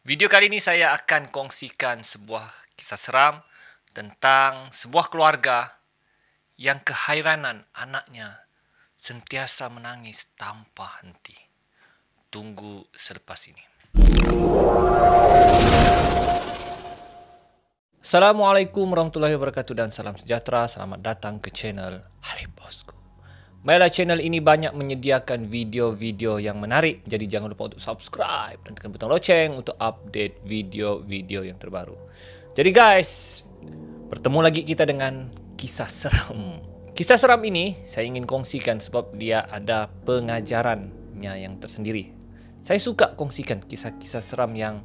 Video kali ini saya akan kongsikan sebuah kisah seram tentang sebuah keluarga yang kehairanan anaknya sentiasa menangis tanpa henti. Tunggu selepas ini. Assalamualaikum warahmatullahi wabarakatuh dan salam sejahtera. Selamat datang ke channel Halib Bosku. Baiklah, channel ini banyak menyediakan video-video yang menarik. Jadi jangan lupa untuk subscribe dan tekan butang loceng untuk update video-video yang terbaru. Jadi guys, bertemu lagi kita dengan kisah seram. Kisah seram ini saya ingin kongsikan sebab dia ada pengajarannya yang tersendiri. Saya suka kongsikan kisah-kisah seram yang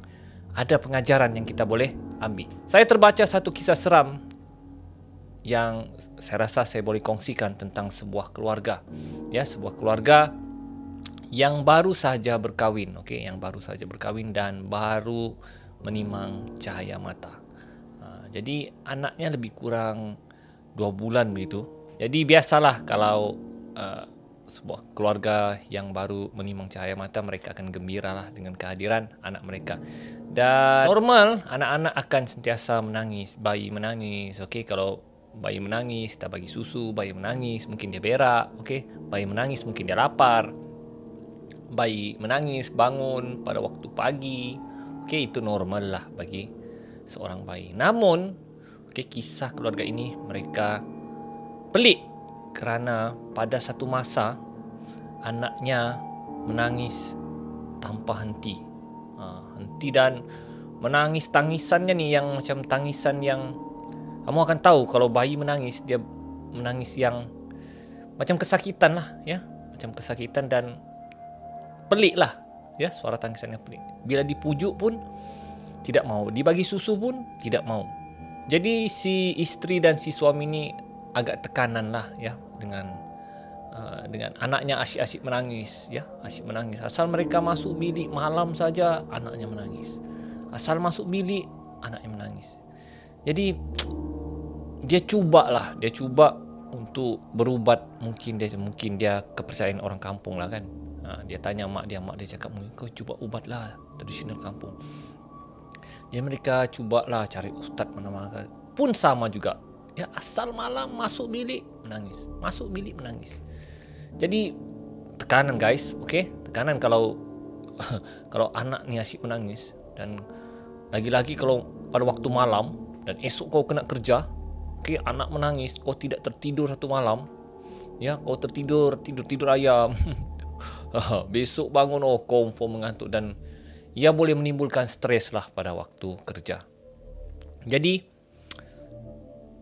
ada pengajaran yang kita boleh ambil. Saya terbaca satu kisah seram yang saya rasa saya boleh kongsikan tentang sebuah keluarga. Ya, sebuah keluarga yang baru saja berkahwin, okey, yang baru saja berkahwin dan baru menimang cahaya mata. Jadi anaknya lebih kurang 2 bulan begitu. Jadi biasalah kalau sebuah keluarga yang baru menimang cahaya mata, mereka akan gembiralah dengan kehadiran anak mereka. Dan normal anak-anak akan sentiasa menangis, bayi menangis. Okey, kalau bayi menangis, kita bagi susu. Bayi menangis, mungkin dia berak. Okay? Bayi menangis, mungkin dia lapar. Bayi menangis, bangun pada waktu pagi. Okay, itu normal lah bagi seorang bayi. Namun, okay, kisah keluarga ini mereka pelik kerana pada satu masa anaknya menangis tanpa henti. Henti dan menangis tangisannya ni yang macam tangisan yang kamu akan tahu kalau bayi menangis, dia menangis yang macam kesakitan lah, ya, macam kesakitan dan pelik lah, ya, suara tangisan yang pelik. Bila dipujuk pun tidak mau, dibagi susu pun tidak mau. Jadi si isteri dan si suami ni agak tekanan lah, ya, dengan anaknya asyik-asyik menangis, ya, asyik menangis. Asal mereka masuk bilik malam saja, anaknya menangis. Asal masuk bilik, anaknya menangis. Jadi dia cuba untuk berubat. Mungkin dia kepercayaan orang kampung lah kan. Dia tanya mak dia cakap, kau cuba ubatlah tradisional kampung. Jadi mereka cubalah cari ustaz mana-mana pun sama juga. Ya, asal malam masuk bilik menangis, masuk bilik menangis. Jadi tekanan guys, okey? Tekanan kalau kalau anak ni asyik menangis, dan lagi-lagi kalau pada waktu malam dan esok kau kena kerja. Okay, anak menangis, kau tidak tertidur satu malam, ya, kau tidur ayam. Besok bangun, oh, confirm mengantuk, dan ia boleh menimbulkan stres lah pada waktu kerja. Jadi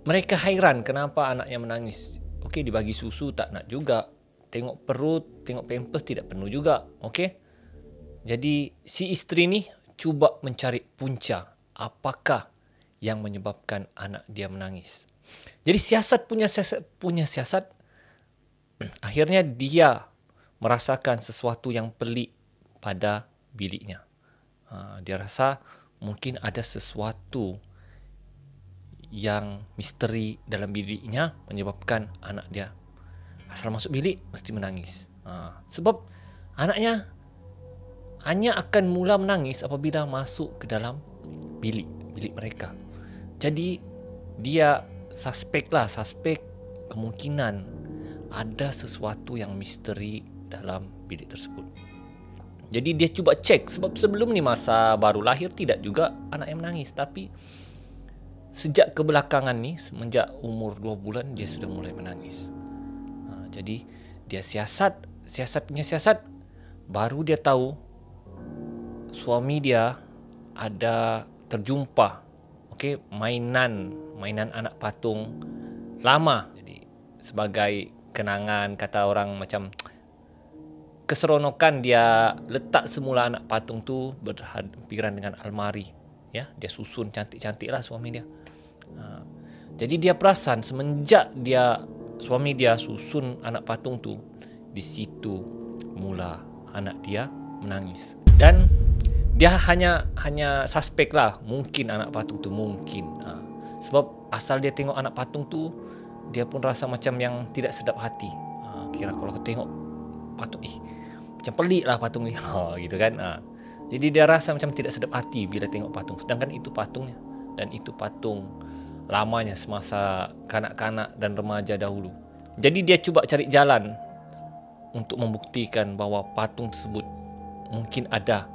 mereka hairan kenapa anaknya menangis. Okey, dibagi susu tak nak juga, tengok perut, tengok pampers tidak penuh juga. Okey, jadi si isteri ni cuba mencari punca apakah yang menyebabkan anak dia menangis. Jadi siasat punya siasat. Akhirnya dia merasakan sesuatu yang pelik pada biliknya. Dia rasa mungkin ada sesuatu yang misteri dalam biliknya menyebabkan anak dia asal masuk bilik mesti menangis. Sebab anaknya hanya akan mula menangis apabila masuk ke dalam bilik mereka. Jadi dia suspek kemungkinan ada sesuatu yang misteri dalam bilik tersebut. Jadi dia cuba cek, sebab sebelum ni masa baru lahir tidak juga anak yang menangis, tapi sejak kebelakangan ni, semenjak umur 2 bulan dia sudah mulai menangis. Jadi dia siasat baru dia tahu suami dia ada terjumpa, okey, mainan anak patung lama. Jadi sebagai kenangan, kata orang, macam keseronokan, dia letak semula anak patung tu berhampiran dengan almari, ya, dia susun cantik-cantik lah suami dia. Jadi dia perasan semenjak suami dia susun anak patung tu, di situ mula anak dia menangis. Dan dia hanya suspek lah, mungkin anak patung tu, mungkin. Sebab asal dia tengok anak patung tu, dia pun rasa macam yang tidak sedap hati. Kira kalau tengok patung, macam pelik lah patung ni, gitu kan. Jadi dia rasa macam tidak sedap hati bila tengok patung. Sedangkan itu patungnya. Dan itu patung lamanya semasa kanak-kanak dan remaja dahulu. Jadi dia cuba cari jalan untuk membuktikan bahawa patung tersebut mungkin ada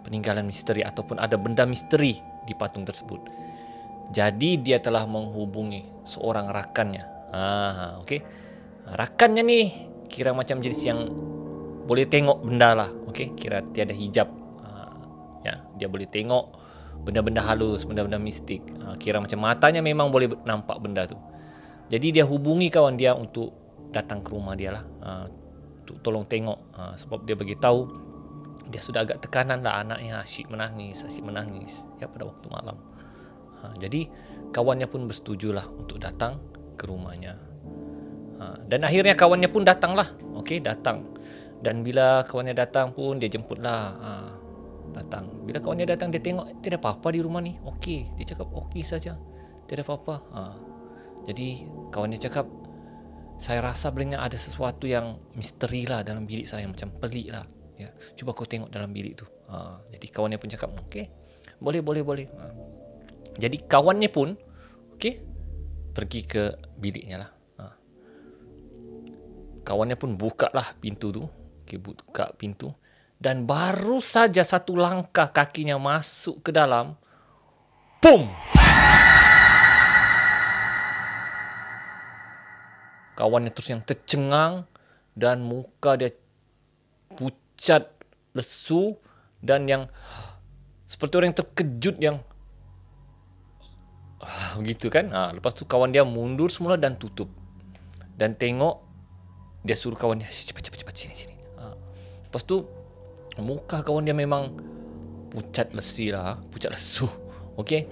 peninggalan misteri ataupun ada benda misteri di patung tersebut. Jadi dia telah menghubungi seorang rakannya. Okey. Rakannya ni kira macam jenis yang boleh tengok benda lah. Okey, kira tiada hijab. Ya, dia boleh tengok benda-benda halus, benda-benda mistik. Kira macam matanya memang boleh nampak benda tu. Jadi dia hubungi kawan dia untuk datang ke rumah dia lah, untuk tolong tengok, sebab dia bagi tahu dia sudah agak tekanan lah, anaknya asyik menangis ya pada waktu malam. Jadi kawannya pun bersetujulah untuk datang ke rumahnya. Dan akhirnya kawannya pun datanglah. Okey, datang. Dan bila kawannya datang pun dia jemputlah. Datang. Bila kawannya datang dia tengok tiada apa-apa di rumah ni. Okey, dia cakap okey saja. Tiada apa-apa. Jadi kawannya cakap, saya rasa sebenarnya ada sesuatu yang misteri lah dalam bilik saya, macam pelik lah. Ya, cuba kau tengok dalam bilik tu. Jadi kawannya pun cakap okey, boleh. Jadi kawannya pun okey pergi ke biliknya lah. Kawannya pun buka lah pintu tu. Okey, buka pintu. Dan baru saja satu langkah kakinya masuk ke dalam, boom! Kawannya terus yang tercengang dan muka dia pucat, lesu dan yang seperti orang yang terkejut yang begitu kan. Lepas tu kawan dia mundur semula dan tutup. Dan tengok, dia suruh kawan dia, cepat sini. Lepas tu muka kawan dia memang pucat lesu. Okey.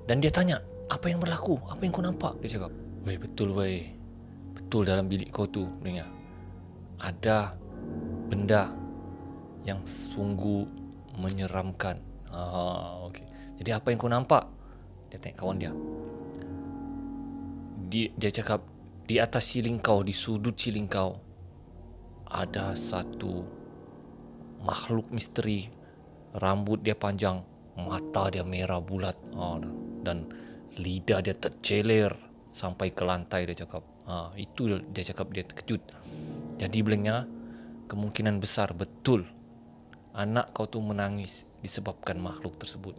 Dan dia tanya, apa yang berlaku? Apa yang kau nampak? Dia cakap, betul dalam bilik kau tu, dengar. Ada benda yang sungguh menyeramkan. Okey. Jadi apa yang kau nampak? Dia tanya kawan dia. Dia cakap, di atas siling kau, di sudut siling kau, ada satu makhluk misteri. Rambut dia panjang, mata dia merah bulat, dan lidah dia terceler sampai ke lantai. Dia cakap, itu dia cakap, dia terkejut. Jadi bilangnya kemungkinan besar betul anak kau tu menangis disebabkan makhluk tersebut.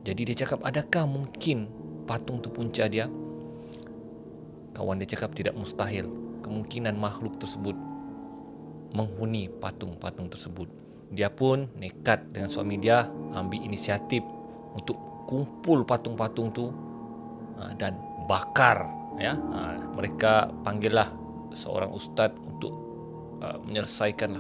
Jadi dia cakap, adakah mungkin patung tu punca dia? Kawan dia cakap tidak mustahil. Kemungkinan makhluk tersebut menghuni patung-patung tersebut. Dia pun nekat dengan suami dia ambil inisiatif untuk kumpul patung-patung tu dan bakar. Ya, mereka panggillah seorang ustaz untuk menyelesaikan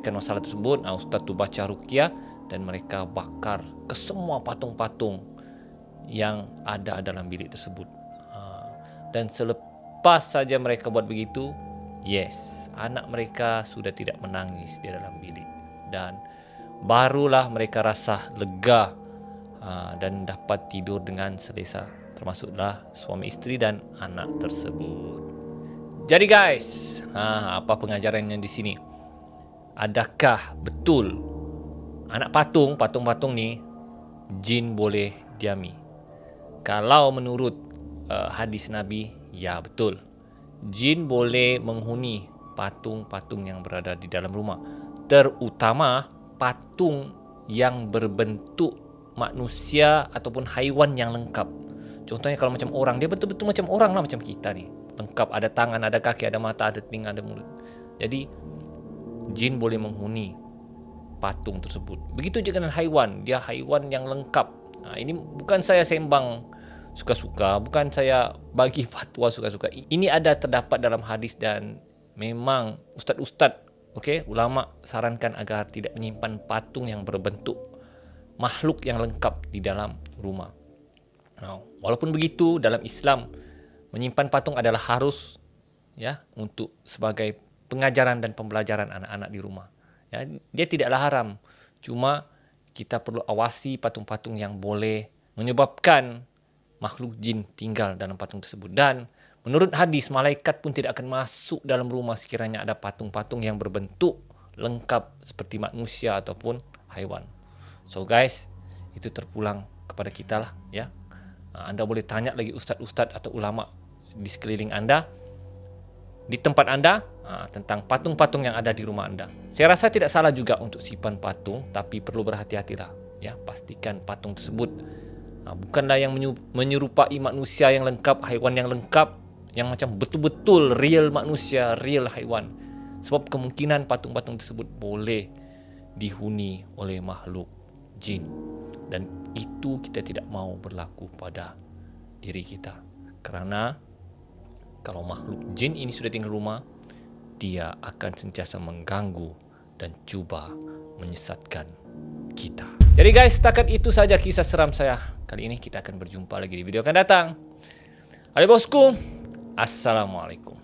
masalah tersebut. Ustaz tu baca ruqyah dan mereka bakar ke semua patung-patung yang ada dalam bilik tersebut. Dan selepas saja mereka buat begitu, yes, anak mereka sudah tidak menangis di dalam bilik. Dan barulah mereka rasa lega dan dapat tidur dengan selesa. Termasuklah suami isteri dan anak tersebut. Jadi guys, apa pengajarannya di sini? Adakah betul anak patung-patung ni jin boleh diami? Kalau menurut hadis Nabi, ya betul. Jin boleh menghuni patung-patung yang berada di dalam rumah, terutama patung yang berbentuk manusia ataupun haiwan yang lengkap. Contohnya kalau macam orang, dia betul-betul macam orang lah, macam kita ni, lengkap, ada tangan, ada kaki, ada mata, ada telinga, ada mulut. Jadi jin boleh menghuni patung tersebut. Begitu juga dengan haiwan, dia haiwan yang lengkap. Ini bukan saya sembang suka-suka, bukan saya bagi fatwa suka-suka. Ini ada terdapat dalam hadis dan memang ustaz-ustaz, ulama sarankan agar tidak menyimpan patung yang berbentuk makhluk yang lengkap di dalam rumah. Walaupun begitu, dalam Islam menyimpan patung adalah harus, ya, untuk sebagai pengajaran dan pembelajaran anak-anak di rumah. Ya, dia tidaklah haram. Cuma kita perlu awasi patung-patung yang boleh menyebabkan makhluk jin tinggal dalam patung tersebut. Dan menurut hadis, malaikat pun tidak akan masuk dalam rumah sekiranya ada patung-patung yang berbentuk lengkap seperti manusia ataupun haiwan. So guys, itu terpulang kepada kita lah ya. Anda boleh tanya lagi ustaz-ustaz atau ulama di sekeliling Anda, di tempat Anda, tentang patung-patung yang ada di rumah Anda. Saya rasa tidak salah juga untuk simpan patung, tapi perlu berhati-hatilah ya. Pastikan patung tersebut bukanlah yang menyerupai manusia yang lengkap, haiwan yang lengkap, yang macam betul-betul real manusia, real haiwan. Sebab kemungkinan patung-patung tersebut boleh dihuni oleh makhluk jin. Dan itu kita tidak mau berlaku pada diri kita. Karena kalau makhluk jin ini sudah tinggal rumah, dia akan sentiasa mengganggu dan cuba menyesatkan kita. Jadi guys, setakat itu saja kisah seram saya. Kali ini kita akan berjumpa lagi di video akan datang. Hai bosku, assalamualaikum.